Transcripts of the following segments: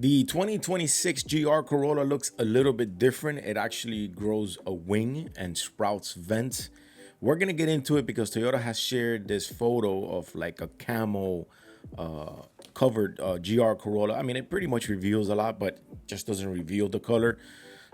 The 2026 GR Corolla looks a little bit different. It actually grows a wing and sprouts vents. We're gonna get into it because Toyota has shared this photo of like a camo covered GR Corolla. I mean, it pretty much reveals a lot, but just doesn't reveal the color.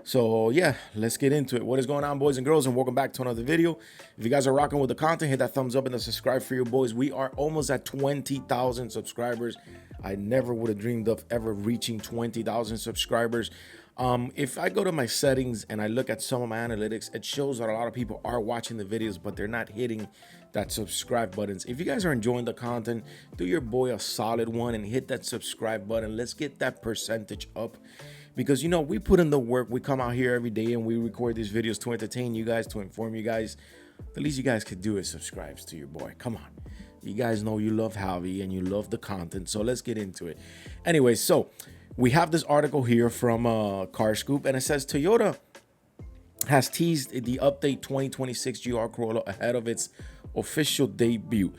So yeah, let's get into it. What is going on, boys and girls, and welcome back to another video. If you guys are rocking with the content, hit that thumbs up and the subscribe for your boys. We are almost at 20,000 subscribers. I never would have dreamed of ever reaching 20,000 subscribers. If I go to my settings and I look at some of my analytics, it shows that a lot of people are watching the videos, but they're not hitting that subscribe buttons. If you guys are enjoying the content, do your boy a solid one and hit that subscribe button. Let's get that percentage up, because you know we put in the work. We come out here every day and we record these videos to entertain you guys, to inform you guys. The least you guys could do is subscribe to your boy. Come on. You guys know you love Javi and you love the content, so let's get into it. Anyway, so we have this article here from Car Scoop, and it says Toyota has teased the update 2026 GR Corolla ahead of its official debut.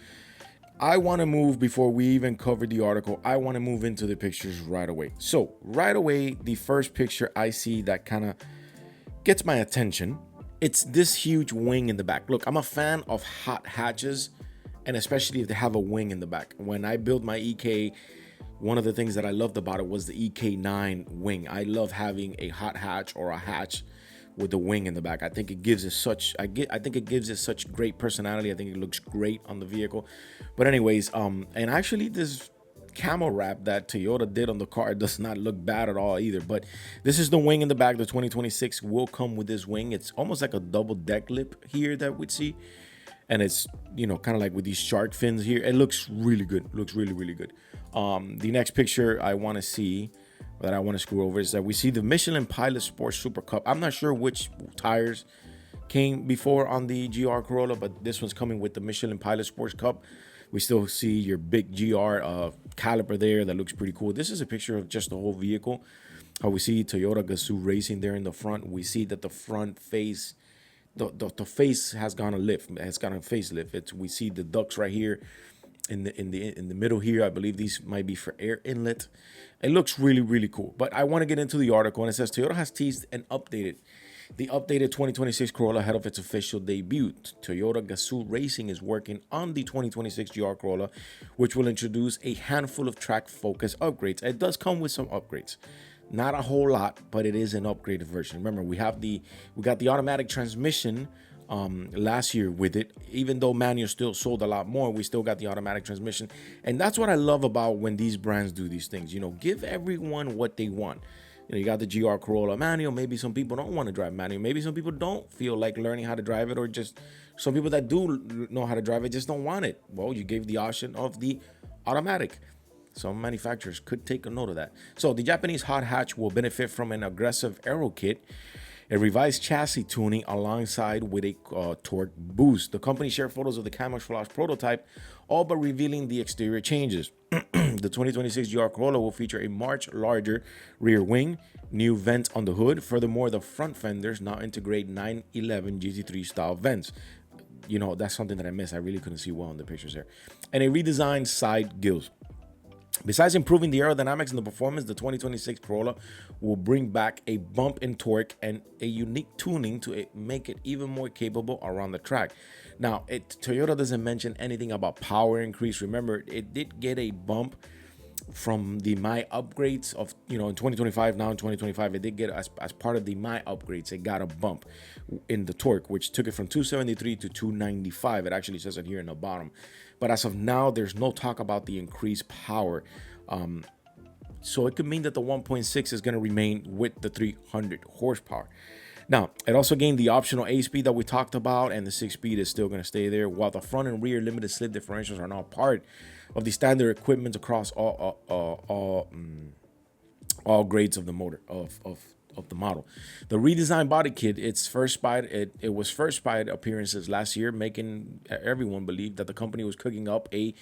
I want to move, before we even cover the article, I want to move into the pictures right away. So right away, the first picture I see that kind of gets my attention, it's this huge wing in the back. Look, I'm a fan of hot hatches, and especially if they have a wing in the back. When I built my EK, one of the things that I loved about it was the EK9 wing. I love having a hot hatch or a hatch with the wing in the back. I think it gives it such great personality. I think it looks great on the vehicle. But anyways, and actually this camo wrap that Toyota did on the car does not look bad at all either. But this is the wing in the back. The 2026 will come with this wing. It's almost like a double deck lip here that we'd see. And it's, you know, kind of like with these shark fins here. It looks really good. It looks really, really good. The next picture I want to see, that I want to screw over, is that we see the Michelin Pilot Sport Super Cup. I'm not sure which tires came before on the GR Corolla, but this one's coming with the Michelin Pilot Sports Cup. We still see your big GR caliper there. That looks pretty cool. This is a picture of just the whole vehicle. How we see Toyota Gazoo Racing there in the front. We see that the front face, the face has gone a lift. Has gone a facelift. We see the ducts right here in the middle here. I believe these might be for air inlet. It looks really, really cool. But I want to get into the article, and it says Toyota has teased and updated the updated 2026 Corolla ahead of its official debut. Toyota Gazoo Racing is working on the 2026 GR Corolla, which will introduce a handful of track focus upgrades. It does come with some upgrades. Not a whole lot, but it is an upgraded version. Remember, we got the automatic transmission last year with it. Even though manual still sold a lot more, we still got the automatic transmission. And that's what I love about when these brands do these things. You know, give everyone what they want. You know, you got the GR Corolla manual. Maybe some people don't want to drive manual. Maybe some people don't feel like learning how to drive it, or just some people that do know how to drive it just don't want it. Well, you gave the option of the automatic. Some manufacturers could take a note of that. So the Japanese hot hatch will benefit from an aggressive aero kit, a revised chassis tuning alongside with a torque boost. The company shared photos of the camouflage prototype, all but revealing the exterior changes. The 2026 GR Corolla will feature a much larger rear wing, new vents on the hood. Furthermore, the front fenders now integrate 911 GT3 style vents. You know, that's something that I missed. I really couldn't see well in the pictures there. And a redesigned side gills. Besides improving the aerodynamics and the performance, the 2026 Corolla will bring back a bump in torque and a unique tuning to make it even more capable around the track. Now, Toyota doesn't mention anything about power increase. Remember, it did get a bump from the My upgrades of, you know, in 2025. Now in 2025, it did get, as part of the My upgrades, it got a bump in the torque, which took it from 273 to 295. It actually says it here in the bottom. But as of now, there's no talk about the increased power. So it could mean that the 1.6 is going to remain with the 300 horsepower. Now, it also gained the optional 8-speed that we talked about, and the 6-speed is still going to stay there, while the front and rear limited slip differentials are now part of the standard equipment across all grades of the motor of the model. The redesigned body kit, it was first spied appearances last year, making everyone believe that the company was cooking up a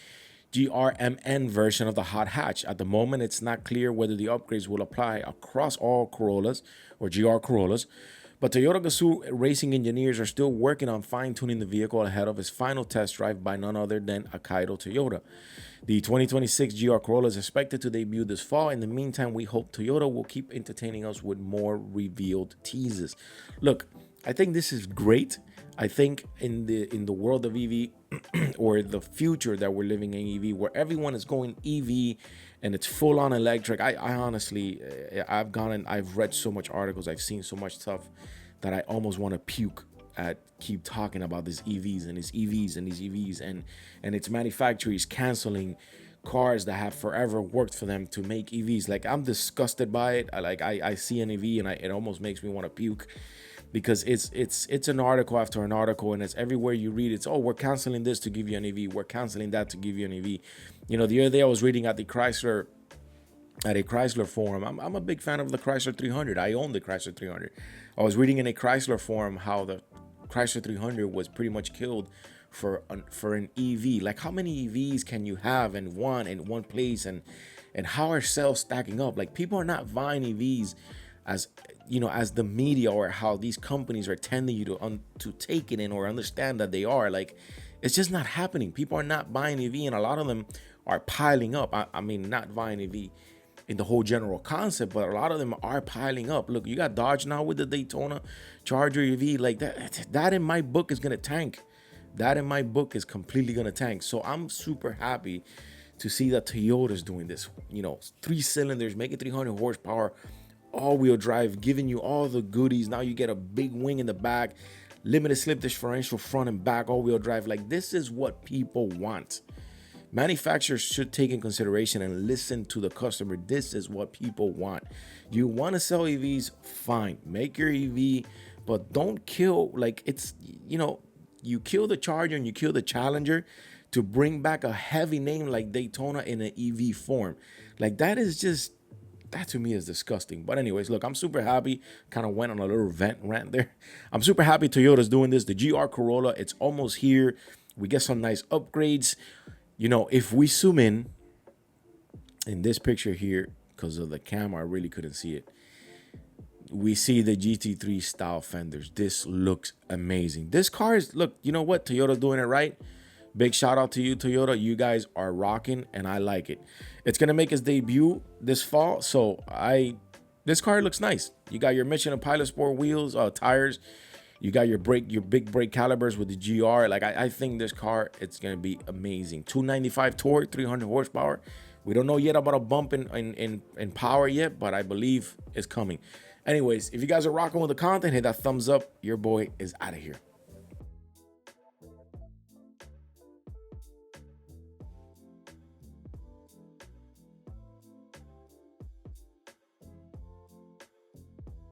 GRMN version of the hot hatch. At the moment, it's not clear whether the upgrades will apply across all Corollas or GR Corollas, But Toyota Gazoo racing engineers are still working on fine-tuning the vehicle ahead of its final test drive by none other than Akaido Toyota. The 2026 GR Corolla is expected to debut this fall. In the meantime, we hope Toyota will keep entertaining us with more revealed teases. Look, I think this is great. I think in the world of EV or the future that we're living in EV, where everyone is going EV and it's full on electric. I honestly, I've gone and I've read so much articles, I've seen so much stuff that I almost want to puke at keep talking about these EVs and these EVs and these EVs and its manufacturers canceling cars that have forever worked for them to make EVs. Like, I'm disgusted by it. I see an EV and it almost makes me want to puke, because it's an article after an article, and it's everywhere you read. It's, oh, we're canceling this to give you an EV, we're canceling that to give you an EV. You know, the other day I was reading at a Chrysler forum. I'm a big fan of the Chrysler 300. I own the Chrysler 300. I was reading in a Chrysler forum how the Chrysler 300 was pretty much killed for an EV. Like, how many EVs can you have in one place, and how are sales stacking up? Like, people are not buying EVs as, you know, as the media or how these companies are tending you to take it in or understand that they are. Like, it's just not happening. People are not buying EV, and a lot of them are piling up. I mean, not buying EV in the whole general concept, but a lot of them are piling up. Look, you got Dodge now with the Daytona Charger EV. Like, that in my book is gonna tank. That in my book is completely gonna tank. So I'm super happy to see that Toyota's doing this. You know, 3 cylinders, making 300 horsepower, all-wheel drive, giving you all the goodies. Now you get a big wing in the back, limited slip differential front and back, all-wheel drive. Like, this is what people want. Manufacturers should take in consideration and listen to the customer. This is what people want. You want to sell EVs? Fine, make your EV, but don't kill, like, it's, you know, you kill the Charger and you kill the Challenger to bring back a heavy name like Daytona in an EV form. Like, that is just, that to me is disgusting. But anyways, look, I'm super happy. Kind of went on a little rant there. I'm super happy Toyota's doing this. The GR Corolla, it's almost here. We get some nice upgrades. You know, if we zoom in this picture here, because of the camera, I really couldn't see it. We see the GT3 style fenders. This looks amazing. This car is, look, you know what? Toyota's doing it right. Big shout out to you, Toyota. You guys are rocking, and I like it. It's gonna make its debut this fall, so this car looks nice. You got your Michelin Pilot Sport wheels, tires. You got your big brake calipers with the GR. Like, I think this car, it's gonna be amazing. 295 torque, 300 horsepower. We don't know yet about a bump in power yet, but I believe it's coming. Anyways, if you guys are rocking with the content, hit that thumbs up. Your boy is out of here.